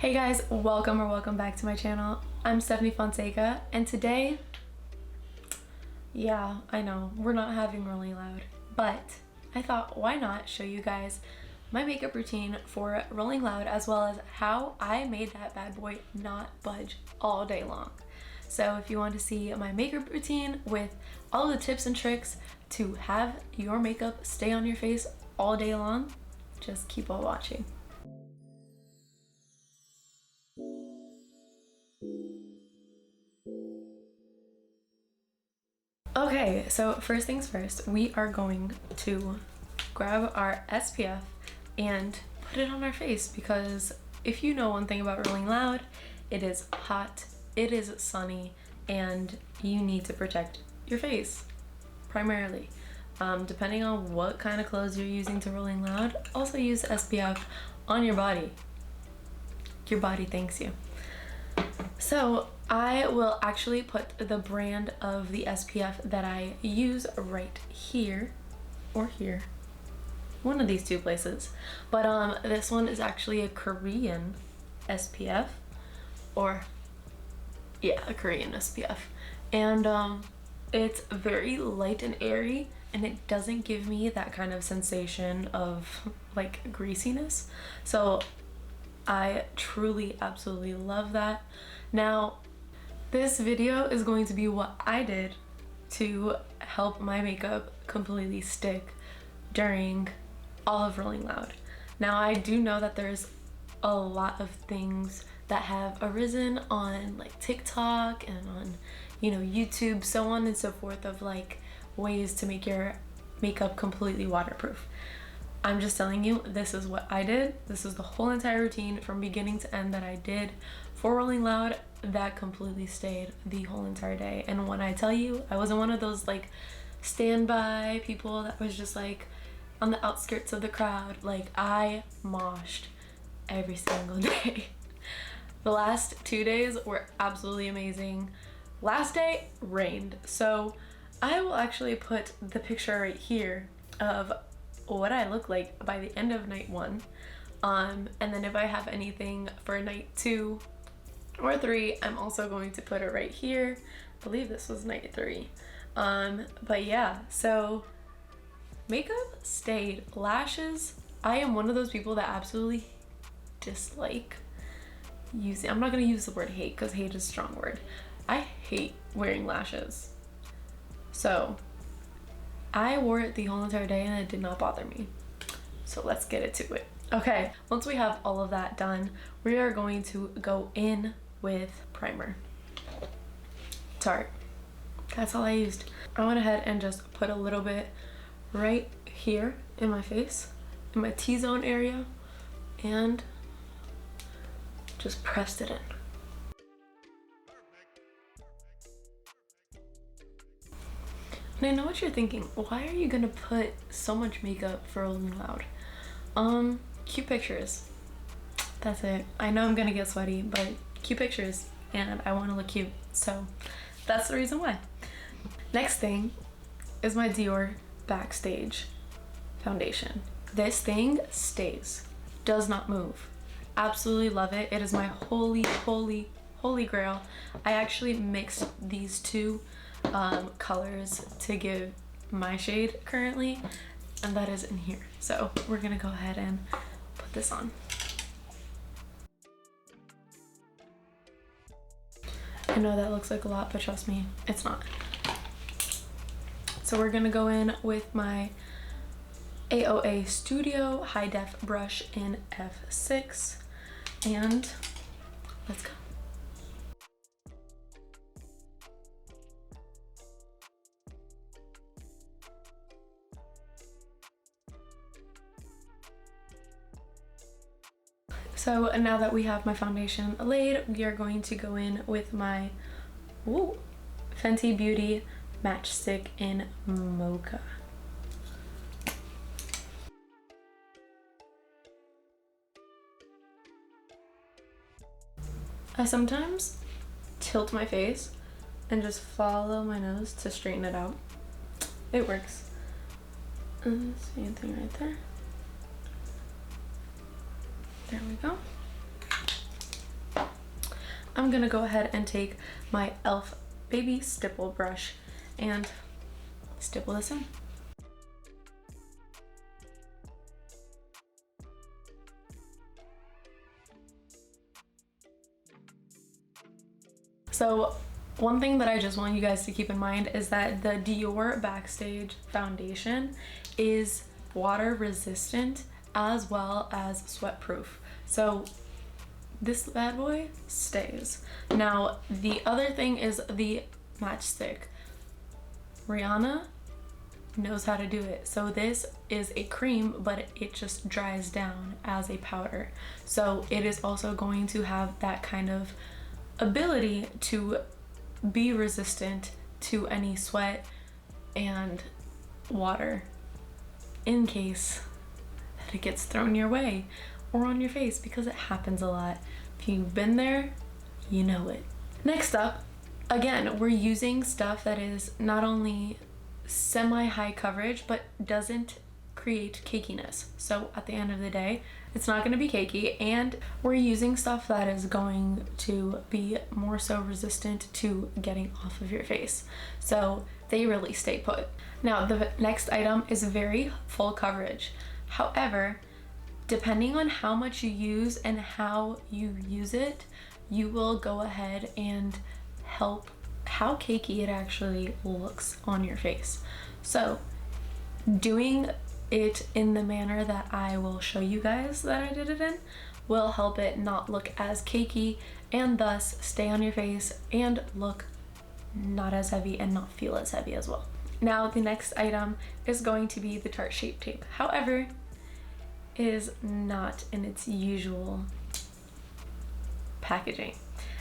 Hey guys, welcome back to my channel. I'm Stephanie Fonseca, and today, yeah, I know, we're not having Rolling Loud, but I thought why not show you guys my makeup routine for Rolling Loud, as well as how I made that bad boy not budge all day long. So if you want to see my makeup routine with all the tips and tricks to have your makeup stay on your face all day long, just keep on watching. Okay, so first things first, we are going to grab our SPF and put it on our face, because if you know one thing about Rolling Loud, it is hot, it is sunny, and you need to protect your face primarily. Depending on what kind of clothes you're using to Rolling Loud, also use SPF on your body. Your body thanks you. So I will actually put the brand of the SPF that I use right here or here, one of these two places, but this one is actually a Korean SPF, or yeah, a Korean SPF, and it's very light and airy, and it doesn't give me that kind of sensation of like greasiness, so I truly absolutely love that. Now this video is going to be what I did to help my makeup completely stick during all of Rolling Loud. Now I do know that there's a lot of things that have arisen on like TikTok and on, you know, YouTube, so on and so forth, of like ways to make your makeup completely waterproof. I'm just telling you, this is what I did. This is the whole entire routine from beginning to end that I did for Rolling Loud that completely stayed the whole entire day. And when I tell you, I wasn't one of those like standby people that was just like on the outskirts of the crowd. Like, I moshed every single day. The last 2 days were absolutely amazing. Last day rained. So I will actually put the picture right here of what I look like by the end of night 1, and then if I have anything for night 2 or 3, I'm also going to put it right here. I believe this was night 3, but yeah, so makeup stayed. Lashes, I am one of those people that absolutely dislike using, I'm not going to use the word hate because hate is a strong word. I hate wearing lashes, so I wore it the whole entire day and it did not bother me. So let's get into it. Okay, once we have all of that done, we are going to go in with primer. Tarte. That's all I used. I went ahead and just put a little bit right here in my face, in my T-zone area, and just pressed it in. And I know what you're thinking, why are you gonna put so much makeup for Rolling Loud? Cute pictures. That's it. I know I'm gonna get sweaty, but cute pictures, and I wanna look cute, so that's the reason why. Next thing is my DIOR Backstage foundation. This thing stays, does not move. Absolutely love it. It is my holy grail. I actually mixed these two colors to give my shade currently, and that is in here. So we're gonna go ahead and put this on. I know that looks like a lot, but trust me, it's not. So we're gonna go in with my AOA Studio High Def brush in F6, and let's go. So now that we have my foundation laid, we are going to go in with my Fenty Beauty Matchstick in Mocha. I sometimes tilt my face and just follow my nose to straighten it out. It works. Same thing right there. There we go. I'm gonna go ahead and take my e.l.f. baby stipple brush and stipple this in. So one thing that I just want you guys to keep in mind is that the DIOR Backstage foundation is water resistant as well as sweat proof. So this bad boy stays. Now the other thing is the matchstick. RIHANNA knows how to do it. So this is a cream, but it just dries down as a powder. So it is also going to have that kind of ability to be resistant to any sweat and water in case that it gets thrown your way or on your face, because it happens a lot. If you've been there, you know it. Next up, again, we're using stuff that is not only semi-high coverage but doesn't create cakiness. So at the end of the day, it's not going to be cakey, and we're using stuff that is going to be more so resistant to getting off of your face, so they really stay put. Now the next item is very full coverage. However, depending on how much you use and how you use it, you will go ahead and help how cakey it actually looks on your face. So doing it in the manner that I will show you guys that I did it in will help it not look as cakey and thus stay on your face and look not as heavy and not feel as heavy as well. Now the next item is going to be the Tarte Shape Tape. However, it is not in its usual packaging.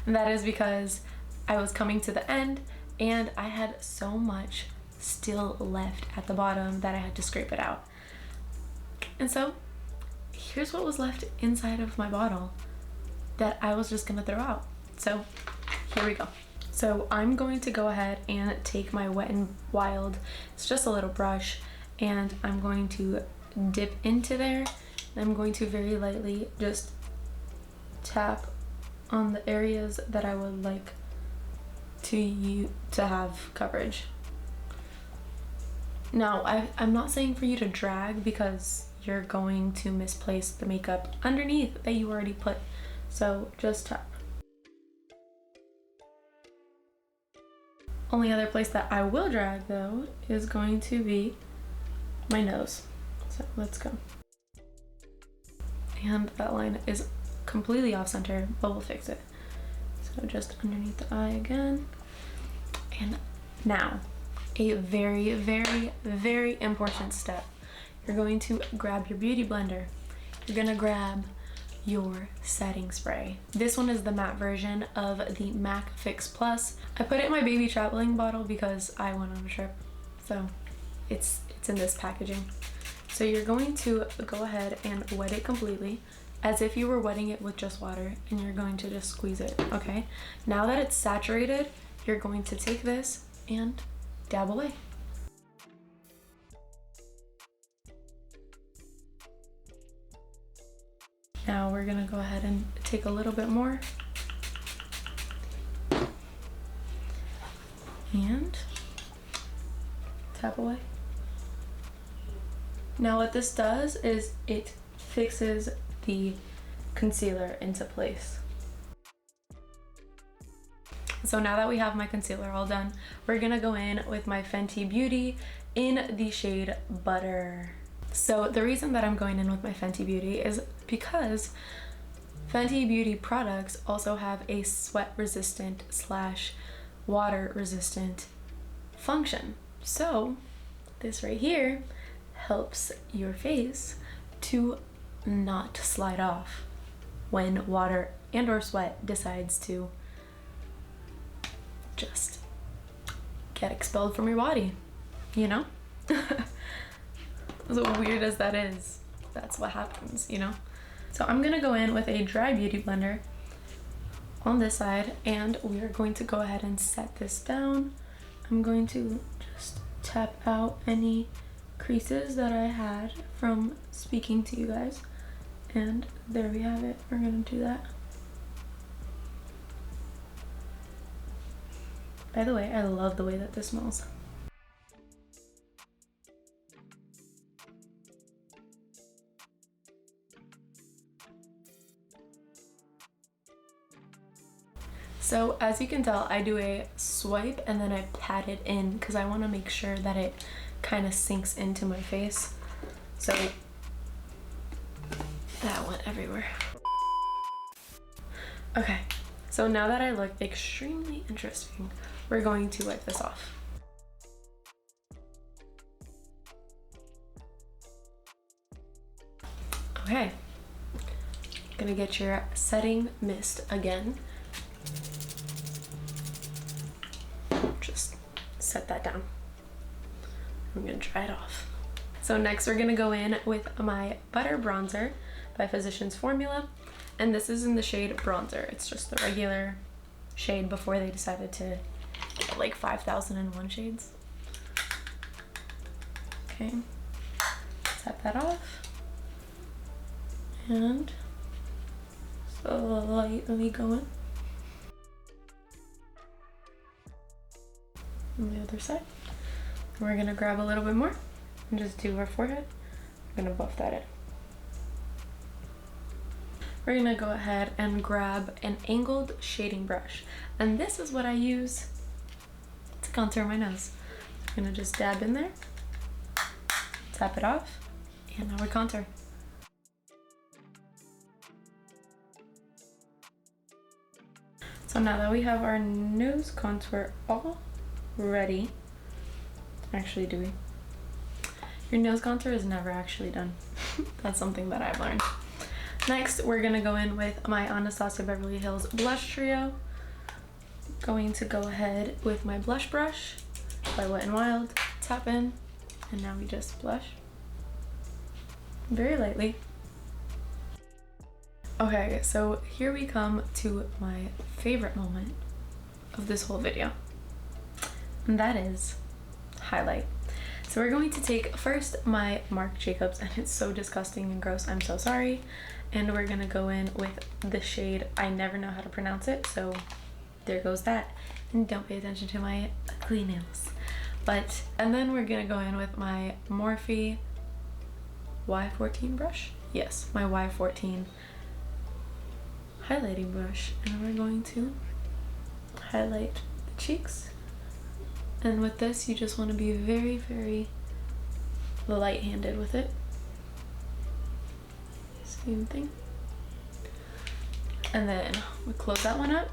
And that is because I was coming to the end and I had so much still left at the bottom that I had to scrape it out. And so here's what was left inside of my bottle that I was just gonna throw out. So here we go. So I'm going to go ahead and take my Wet n Wild, it's just a little brush, and I'm going to dip into there. I'm going to very lightly just tap on the areas that I would like to have coverage. Now I'm not saying for you to drag, because you're going to misplace the makeup underneath that you already put, so just tap. Only other place that I will drag though is going to be my nose. So let's go. And that line is completely off center, but we'll fix it. So just underneath the eye again. And now, a very, very, very important step. You're going to grab your beauty blender. You're gonna grab your setting spray. This one is the matte version of the MAC Fix Plus. I put it in my baby traveling bottle because I went on a trip, so it's in this packaging. So you're going to go ahead and wet it completely as if you were wetting it with just water, and you're going to just squeeze it, okay? Now that it's saturated, you're going to take this and dab away. Now we're gonna go ahead and take a little bit more and tap away. Now what this does is it fixes the concealer into place. So now that we have my concealer all done, we're gonna go in with my Fenty Beauty in the shade Butter. So the reason that I'm going in with my Fenty Beauty is because Fenty Beauty products also have a sweat resistant / water resistant function. So this right here helps your face to not slide off when water and or sweat decides to just get expelled from your body, you know? As weird as that is, that's what happens, you know? So I'm gonna go in with a dry beauty blender on this side, and we are going to go ahead and set this down. I'm going to just tap out any creases that I had from speaking to you guys, and there we have it. We're gonna do that. By the way, I love the way that this smells. So as you can tell, I do a swipe and then I pat it in because I want to make sure that it kind of sinks into my face. So that went everywhere. Okay, so now that I look extremely interesting, we're going to wipe this off. Okay, gonna get your setting mist again. Just set that down. I'm gonna dry it off. So next we're gonna go in with my Butter Bronzer by Physicians Formula. And this is in the shade Bronzer. It's just the regular shade before they decided to get like 5,001 shades. Okay, tap that off. And lightly going. On the other side. We're gonna grab a little bit more and just do our forehead. I'm gonna buff that in. We're gonna go ahead and grab an angled shading brush. And this is what I use to contour my nose. I'm gonna just dab in there, tap it off, and now we contour. So now that we have our nose contour all ready, actually do we? Your nose contour is never actually done. That's something that I've learned. Next, we're gonna go in with my Anastasia Beverly Hills Blush Trio. Going to go ahead with my blush brush by Wet n Wild, tap in, and now we just blush very lightly. Okay, so here we come to my favorite moment of this whole video, and that is highlight. So we're going to take first my Marc Jacobs, and it's so disgusting and gross, I'm so sorry. And we're gonna go in with the shade, I never know how to pronounce it, so there goes that. And don't pay attention to my ugly nails. And then we're gonna go in with my Morphe Y14 brush. Yes, my Y14 highlighting brush. And we're going to highlight the cheeks. And with this, you just want to be very, very light-handed with it. Same thing. And then we close that one up.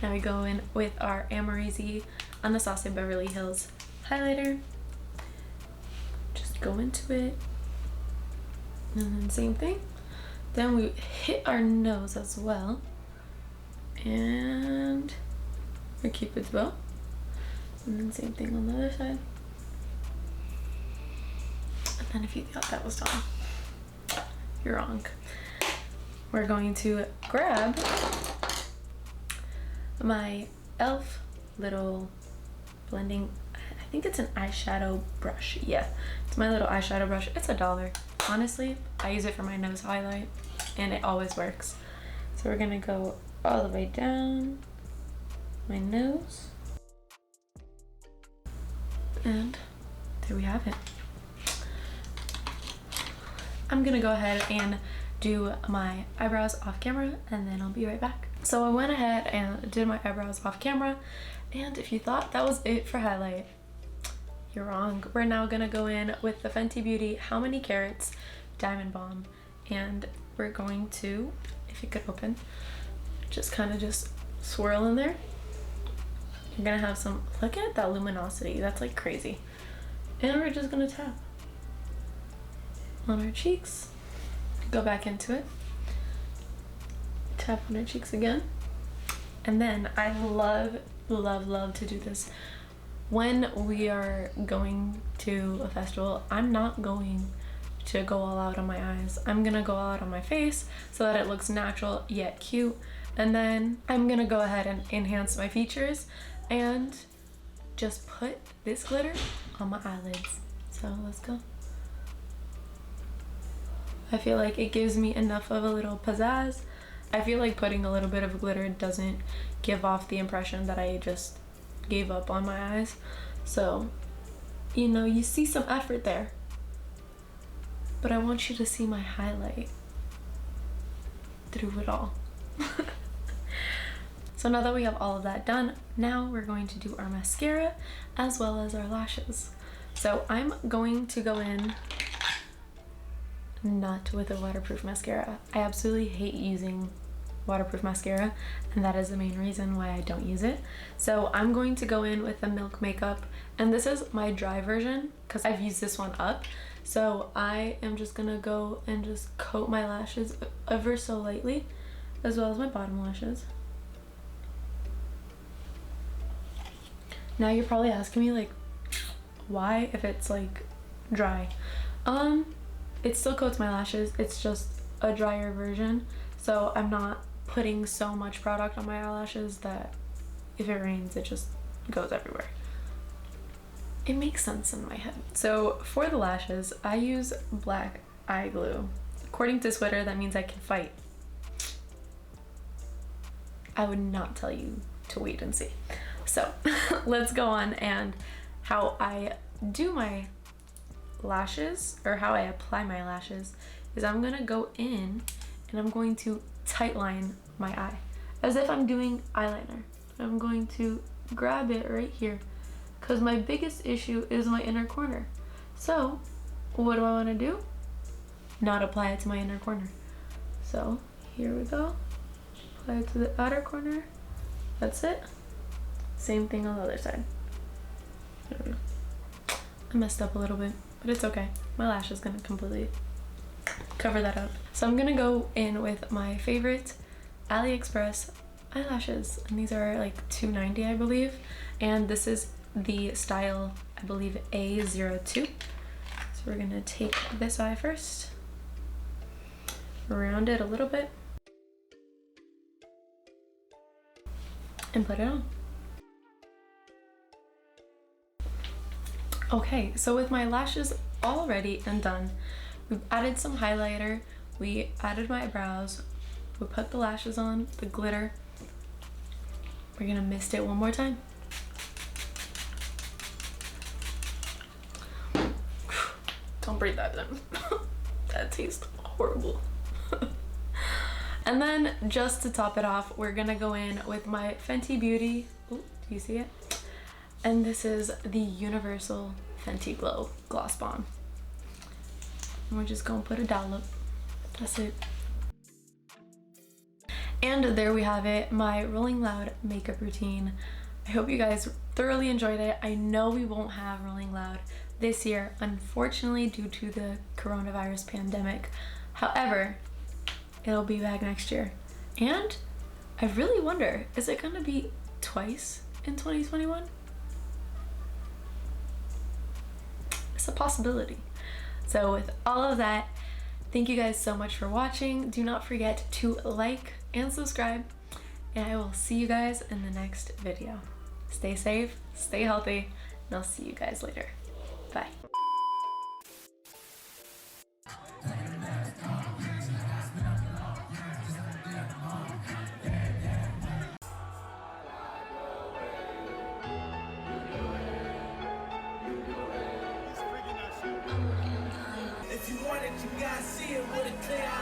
Now we go in with our Amazing Anastasia Beverly Hills highlighter. Just go into it. And then same thing. Then we hit our nose as well. And our Cupid's bow. And then same thing on the other side. And then if you thought that was done, you're wrong. We're going to grab my e.l.f. little blending, I think it's an eyeshadow brush. Yeah, it's my little eyeshadow brush. It's $1. Honestly, I use it for my nose highlight and it always works. So we're gonna go all the way down my nose. And there we have it. I'm gonna go ahead and do my eyebrows off camera and then I'll be right back. So I went ahead and did my eyebrows off camera, and if you thought that was it for highlight, you're wrong. We're now gonna go in with the Fenty Beauty How Many Carats Diamond Balm, and we're going to, if it could open, just kind of just swirl in there. You're gonna have some, look at that luminosity, that's like crazy. And we're just gonna tap on our cheeks, go back into it, tap on our cheeks again. And then I love to do this when we are going to a festival. I'm not going to go all out on my eyes. I'm gonna go all out on my face so that it looks natural yet cute. And then I'm gonna go ahead and enhance my features and just put this glitter on my eyelids. So let's go. I feel like it gives me enough of a little pizzazz. I feel like putting a little bit of glitter doesn't give off the impression that I just gave up on my eyes. So, you know, you see some effort there. But I want you to see my highlight through it all. So now that we have all of that done, now we're going to do our mascara as well as our lashes. So I'm going to go in not with a waterproof mascara. I absolutely hate using waterproof mascara, and that is the main reason why I don't use it. So I'm going to go in with the Milk Makeup, and this is my dry version because I've used this one up. So I am just gonna go and just coat my lashes ever so lightly, as well as my bottom lashes. Now you're probably asking me like, why if it's like dry? It still coats my lashes, it's just a drier version. So I'm not putting so much product on my eyelashes that if it rains, it just goes everywhere. It makes sense in my head. So for the lashes, I use black eye glue. According to Twitter, that means I can fight. I would not tell you to wait and see. So let's go on, and how I do my lashes, or how I apply my lashes, is I'm gonna go in and I'm going to tight line my eye as if I'm doing eyeliner. I'm going to grab it right here because my biggest issue is my inner corner. So what do I want to do? Not apply it to my inner corner. So here we go. Apply it to the outer corner. That's it. Same thing on the other side. I messed up a little bit, but it's okay. My lash is gonna completely cover that up. So I'm gonna go in with my favorite AliExpress eyelashes, and these are like $2.90 I believe, and this is the style, I believe, A02. So we're gonna take this eye first, round it a little bit, and put it on. Okay, so with my lashes all ready and done, we've added some highlighter, we added my brows, we put the lashes on, the glitter. We're gonna mist it one more time. Don't breathe that in. That tastes horrible. And then just to top it off, we're gonna go in with my Fenty Beauty. Ooh, do you see it? And this is the Universal Fenty Glow Gloss Bomb. And we're just gonna put a dollop. That's it. And there we have it, my Rolling Loud makeup routine. I hope you guys thoroughly enjoyed it. I know we won't have Rolling Loud this year, unfortunately, due to the coronavirus pandemic. However, it'll be back next year. And I really wonder, is it gonna be twice in 2021? It's a possibility. So with all of that, thank you guys so much for watching. Do not forget to like and subscribe, and I will see you guys in the next video. Stay safe, stay healthy, and I'll see you guys later. Bye. If you want it, you gotta see it with a clear eye.